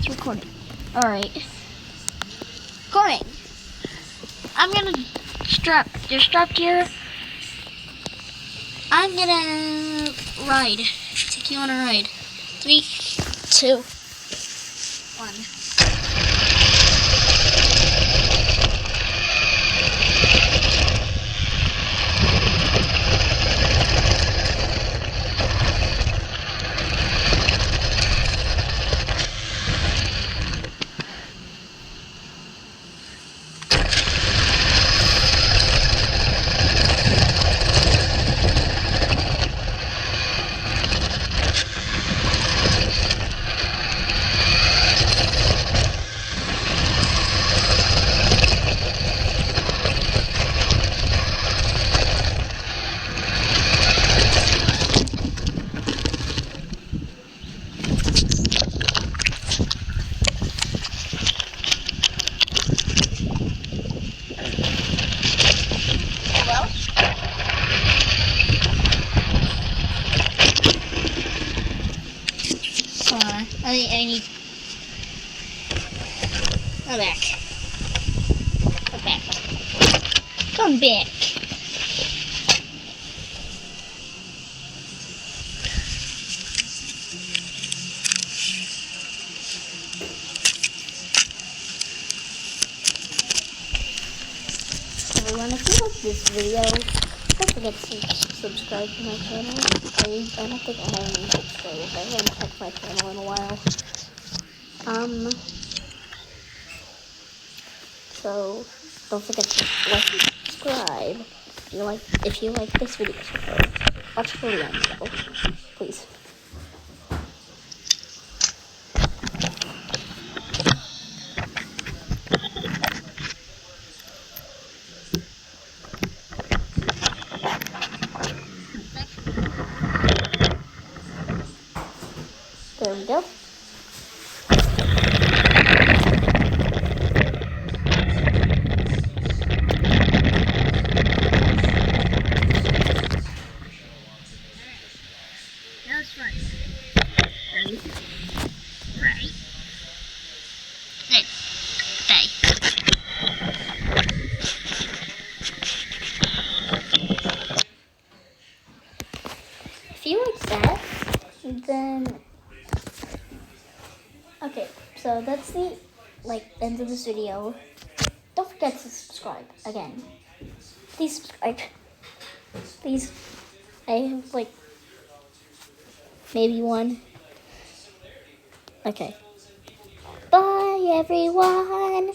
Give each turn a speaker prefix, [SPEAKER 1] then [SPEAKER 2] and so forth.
[SPEAKER 1] It's recording. Alright. Recording. I'm gonna you're strapped here. I'm gonna take you on a ride. 3, 2, 1. I need. Come back. Come back. Come back. Everyone, if you like this video, don't forget to subscribe to my channel. I don't think I have any subscribers. I haven't checked my channel in a while. So don't forget to like and subscribe if you like this video. Watch till the end, though, please. There we go.
[SPEAKER 2] That's right. Ready? Ready. Stay.
[SPEAKER 1] If you like that, then okay. So that's the end of this video. Don't forget to subscribe again. Please subscribe. Please. I have maybe one. Okay. Bye, everyone.